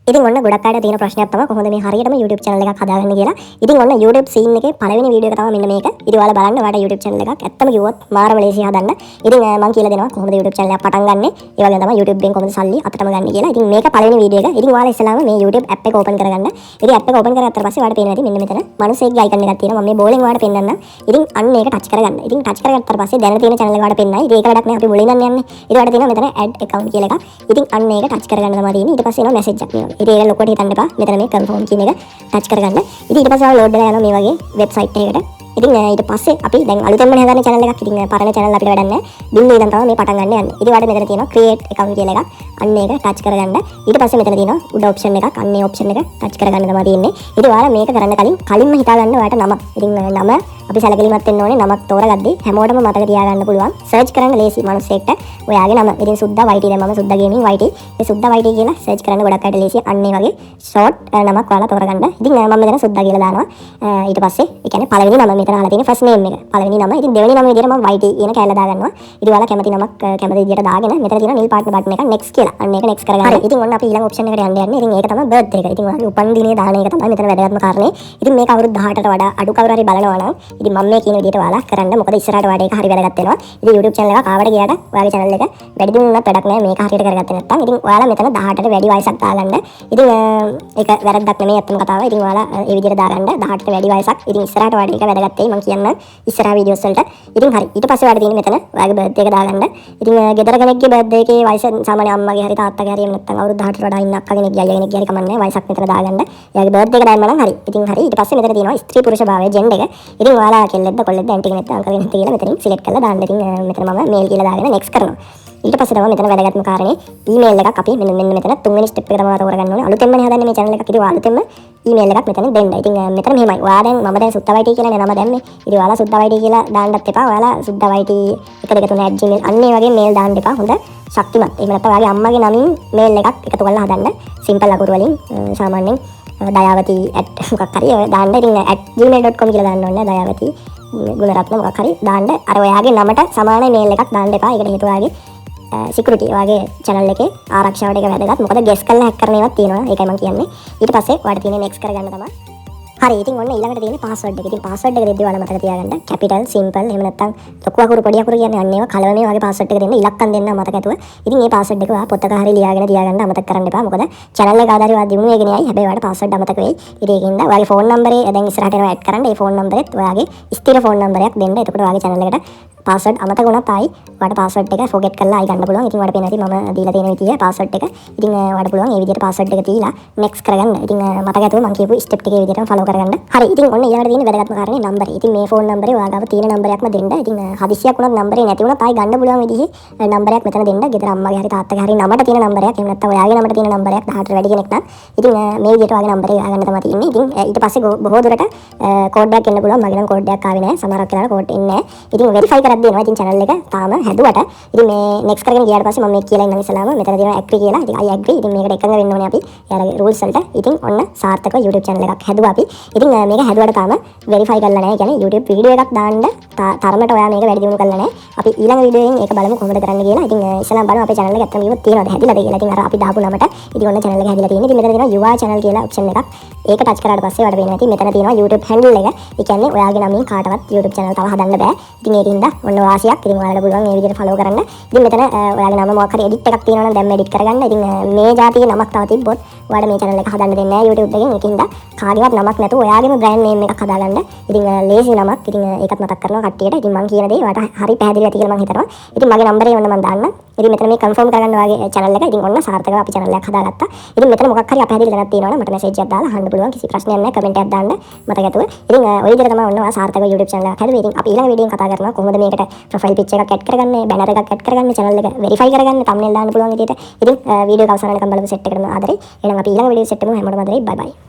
ඉතින් ඔන්න ගොඩක් අයට තියෙන ප්‍රශ්නයක් තමයි කොහොමද මේ හරියටම YouTube channel එකක් හදාගන්නේ කියලා. ඉතින් ඔන්න YouTube scene එකේ පළවෙනි වීඩියෝ එක තමයි මෙන්න මේක. ඉතින් ඔයාලා බලන්න ඔයාලට YouTube channel එකක් ඇත්තම කිව්වොත් මාරම ලේසි හදන්න. ඉතින් මම කියලා දෙනවා කොහොමද YouTube channel එකක් පටන් ගන්නෙ. ඒ වගේම තමයි YouTube එකෙන් කොහොමද සල්ලි අතටම ගන්න කියලා. ඉතින් මේක පළවෙනි වීඩියෝ එක. ඉතින් ඔයාලා ඉස්සෙල්ලාම මේ YouTube app එක open කරගන්න. ඉතින් app එක open කරගත්තාට පස්සේ ඔයාලට පේනවා ඉතින් මෙන්න මෙතන මනුස්සයෙක්ගේ icon එකක් තියෙනවා. මම මේ බෝලෙන් ඔයාලට පෙන්නන්න. ඉතින් අන්න ඒක touch කරගන්න. ඉතින් touch කරගත්තාට පස්සේ දැනට තියෙන channel එක ඔයාලට පෙන්නයි. ඉතින් ඒක වැඩක් නෑ අපි මුලින් යන්නේ. ඉතින් ඔයාලට තියෙනවා මෙතන add account කියලා එකක්. ඉතින් අන්න ඒක touch කරගන්න තමයි තියෙන්නේ. ඊට පස්සේ එනවා message එකක් මේවා. ඉතින් ඒක ලොකුවට හිතන්න එපා. මෙතන මේ confirm කියන එක touch කරගන්න. ඉතින් ඊට පස්සේ ඔයාලා load වෙලා යනවා මේ වගේ website එකකට. ඉතින් ඊට පස්සේ අපි දැන් අලුතෙන්ම හදාගන්න channel එකක්. ඉතින් පරණ channel අපිට වැඩක් නැහැ. බින්දුවේ ඉඳන් තමයි මේ පටන් ගන්න යන්නේ. ඉතින් ඔයාලට මෙතන තියෙනවා create account කියලා එකක්. අන්න ඒක touch කරගන්න. ඊට පස්සේ මෙතන තියෙනවා උඩ option එකක්. අන්න ඒ option එක touch කරගන්න තමයි තියෙන්නේ. ඉතින් ඔයාලා මේක කරන්න කලින්ම හිතා ගන්න ඔයාලට නම. ඉතින් නම අපි සැලකිලිමත් වෙන්න ඕනේ. නමක් තෝරගද්දී හැමෝටම මතක තියාගන්න පුළුවන්. search කරන්න ලේසි මිනිස්සෙක්ට ඔයාගේ නම. ඉතින් සුද්දා YT දැන් මම සුද්දා ගේමින් YT. ඒ සුද්දා YT කියලා search කරන්න ගොඩක් අයට ලේසි. අන්න ඒ වගේ short නමක් ඔයාලා තෝරගන්න. ඉතින් මම මෙතන සුද්දා කියලා දානවා. ඊට පස්සේ ඒ කියන්නේ පළවෙනි නම මෙතන අහලා තියෙන first name එක. පළවෙනි නම. ඉතින් දෙවෙනි නම විදියට මම YT කියන කැලලා දාගන්නවා. ඉතින් ඔයාලා කැමති නමක් කැමති විදියට දාගෙන මෙතන තියෙන නිල් පාට බටන් එක next කියලා. අන්න ඒක next කරගන්න. හරි. ඉතින් ඔන්න අපි ඊළඟ option එකට යන්න යන්නේ. ඉතින් ඒක තමයි birthday එක. ඉතින් ඔයාගේ උපන් දිනේ දාන එක තමයි මෙතන වැදගත්ම කාරණේ. ඉතින් මේක අවුරුදු 18ට වඩා අඩු කවුරු හරි බලනවා නම් ඉතින් මම මේ කියන විදියට ඔයාලා කරන්න. මොකද ඉස්සරහට වඩා ඒක හරි වැදගත් වෙනවා. ඉතින් YouTube channel එකක් ආවට ගියාට ඔයාගේ channel එක වැඩි දිනුනත් වැඩක් නැහැ. මේක හරියට කරගත්තේ නැත්නම්. ඉතින් ඔයාලා මෙතන 18ට වැඩි වයසක් දාගන්න. ඉතින් ඒක වැරද්දක් නෙමෙයි අත්තම කතාව. ඉතින් ඔයාලා මේ විදියට දාගන්න 18ට වැඩි වයසක්. ඉතින් ඉස්සරහට වඩා ඒක වැදගත් වෙයි මම කියන්නම් ඉස්සරහ වීඩියෝස් වලට. ඉතින් හරි. ඊට පස්සේ ඔයාලට තියෙන්නේ මෙතන ඔයාගේ birthday එක දාගන්න. ඉතින් ගෙදර කෙනෙක්ගේ birthday එකේ වයස සාමාන්‍ය අම්මගේ හරි තාත්තගේ හරි එහෙම නැත්නම් අවුරුදු 18ට වඩා ඉන්න අක්කා කෙනෙක්ගේ අයියා කෙනෙක්ගේ හරි කමන්නේ වයසක් මෙතන දාගන්න. එයාගේ birthday එක දාන්න නම් හරි. ඉතින් හරි. ඊට පස්සේ මෙතන තියෙනවා ස්ත්‍රී පුරුෂ භාවය gender එක. ඉතින් ඔයාලා කෙල්ලෙක්ද කොල්ලෙක්ද ඇන්ටි කෙනෙක්ද අංකල් කෙනෙක්ද කියලා මෙතනින් select කරලා දාන්න. ඉතින් මෙතන මම mail කියලා දාගෙන next කරනවා. ඊට පස්සේ තමයි මෙතන වැදගත්ම කාරණේ email එකක් අපි මෙන්න මෙතන තුන්වෙනි step එක තමයි තෝරගන්න ඕනේ. අලුතෙන්ම හදන්නේ මේ channel එක. ඉතින් ඔයාලා අලුතෙන්ම email එකක් මෙතන දෙන්න. ඉතින් මෙතන මෙහෙමයි. ඔයා දැන් මම දැන් සුද්දා YT කියලා නම දැම්මේ. ඉතින් ඔයාලා සුද්දා YT කියලා දාන්නත් එපා. ඔයාලා සුද්දා YT 123@gmail අන්න ඒ වගේ mail දාන්න එපා. හොඳ ශක්තිමත්. එහෙම නැත්නම් ඔයාගේ අම්මගේ නමින් mail එකක් එකතු කරලා හදන්න. simple අකුරු වලින් සාමාන්‍යයෙන් දයාවති මොකක් හරි දාන්න. ඉතින් @gmail.com කියලා දාන්න ඕනේ. දයාවති ගුණරත්න මොකක් හරි දාන්න. අර ඔයාගේ නමට සමාන mail එකක් දාන්න එපා. ඒකට හේතුව ඔයාගේ security ඔයාගේ channel එකේ ආරක්ෂාවට ඒක වැදගත්. මොකද guess කරලා hack කරන ඒවාත් තියෙනවා. ඒකයි මම කියන්නේ. ඊට පස්සේ ඔයාලට තියෙන්නේ next කරගන්න තමයි. හරි. ඉතින් ඔන්න ඊළඟට තියෙන්නේ password එක. ඉතින් password එක දෙද්දී ඔයාලා මතක තියාගන්න capital simple එහෙම නැත්නම් ලොකු අකුරු පොඩි අකුරු කියන්නේ අන්න ඒවා කලවමේ වගේ password එක දෙන්න. ඉලක්කම් දෙන්න මතක ඇතුව. ඉතින් මේ password එක ඔයා පොතක හරි ලියාගෙන තියාගන්න අමතක කරන්න එපා. මොකද channel එක ආදාරි ඔයා දිනුනේ ඒකනේ. හැබැයි ඔයාලට password අමතක වෙයි. ඉතින් ඒකින්ද ඔයාගේ phone number එක දැන් ඉස්සරහට එනවා add කරන්න. ඒ phone number එකත් ඔයාගේ ස්ථිර phone number එකක් දෙන්න. එතකොට ඔයාගේ channel එකට password අමතක වුණත් ආයි ඔයාලට password එක forget කරලා ආයි ගන්න පුළුවන්. ඉතින් ඔයාලට පේනවා ඉතින් මම දීලා තියෙන විදිය password එක. ඉතින් ඔයාලට පුළුවන් මේ විදියට password එක දීලා next කරගන්න. ඉතින් මතක ඇතුව මම කියපු step ටිකේ විදියටම follow කරගන්න. හරි. ඉතින් ඔන්න ඊළඟට තියෙන වැදගත්ම කාරණේ number. ඉතින් මේ phone number එක ඔයා ගාව තියෙන number එකක්ම දෙන්න. ඉතින් හදිසියක් වුණත් number එක නැති වුණත් ආයි ගන්න පුළුවන් විදිහේ number එකක් මෙතන දෙන්න. ගෙදර අම්මගේ හරි තාත්තගේ හරි නමට තියෙන number එකක්. එහෙම නැත්නම් ඔයාගේ නමට තියෙන number එකක් 18ට වැඩි කෙනෙක් නම් ඉතින් මේ විදියට ඔයාගේ number එක ගන්න තමයි තියෙන්නේ. ඉතින් ඊට පස්සේ බොහෝ දුරට code එකක් එන්න පුළුවන්. මගේ නම් code එකක් ආවේ නැහැ. සමහරක් වෙලාවට code එන්නේ නැහැ. ඉතින් verify කරද්දී එනවා. ඉතින් channel එක තාම හැදුවට ඉතින් මේ next කරගෙන ගියාට පස්සේ මම මේක කියලා ඉන්නම් ඉස්සලාම මෙතන තියෙනවා agree කියලා. ඉතින් I agree. ඉතින් මේකට එකඟ වෙන්න ඕනේ අපි. යාලගේ rules වලට. ඉතින් ඔන්න සාර්ථකව YouTube channel එකක් හැදුවා අපි. ඉතින් මේක හැදුවට තාම verify කරලා නැහැ. කියන්නේ YouTube video එකක් දාන්න තරමට ඔයා මේක වැඩි දියුණු කරලා නැහැ. අපි ඊළඟ වීඩියෝ එකෙන් ඒක බලමු කොහොමද කරන්න කියලා. ඉතින් ඉස්සලාම බලමු අපේ channel එක ඇත්තම කිව්වොත් තියෙනවද හැදිලාද කියලා. ඉතින් අර අපි දාපු නමට ඉතින් ඔන්න channel එක හැදිලා තියෙන්නේ. ඉතින් මෙතන තියෙනවා your channel කියලා option එකක්. ඒක touch කරාට පස්සේ ඔයාලට පේනවා ඉතින් මෙතන තියෙනවා YouTube handle එක. ඒ කියන්නේ ඔයාගේ නමින් කාටවත් YouTube channel තව හදන්න බෑ. ඉතින් ඒකින්ද ඔන්න වාසියක්. ඉතින් ඔයාලට පුළුවන් මේ විදිහට follow කරන්න. ඉතින් මෙතන ඔයාගේ නම මොකක් හරි edit එකක් තියෙනවා නම් දැම්ම edit කරගන්න. ඉතින් මේ જાතියේ නමක් තව තිබ්බොත් ඔයාලට මේ channel එක හදන්න දෙන්නේ නැහැ YouTube එකෙන්. ඒකින්ද කාගේවත් නමක් නැතුව ඔයාගේම brand name එකක් හදාගන්න. ඉතින් ලේසි නමක්. ඉතින් ඒකත් මතක් කරනවා කට්ටියට. ඉතින් මම කියන දේ ඔයාලට හරි පැහැදිලි ඇති කියලා මම හිතනවා. ඉතින් මගේ නම්බරේ ඔන්න මම දාන්නම්. ඉතින් මෙතන මේ confirm කරගන්න ඔයාගේ channel එක. ඉතින් ඔන්න සාර්ථකව අපි channel එකක් හදාගත්තා. ඉතින් මෙතන මොකක් හරි අපැහැදිලි දැනක් තියෙනවා නම් මට message එකක් දාලා අහන්න පුළුවන්. කිසි ප්‍රශ්නයක් නැහැ. comment එකක් දාන්න මතක ඇතුව. ඉතින් ඔය විදිහට තමයි ඔන්න ඔයා සාර්ථකව YouTube channel එකක් හැදුවේ. ඉතින් අපි ඊළඟ වීඩියෝෙන් කතා කරනවා කොහොමද මේකට profile picture එකක් add කරගන්නේ, banner එකක් add කරගන්නේ, channel එක verify කරගන්න, thumbnail දාන්න පුළුවන් විදිහට. ඉතින් වීඩියෝ එක අවසන් වෙනකම් බලපු set එකටම ආදරේ. එහෙනම් අපි ඊළඟ වීඩියෝ set එකම හැමෝටම ආදරේ. bye bye.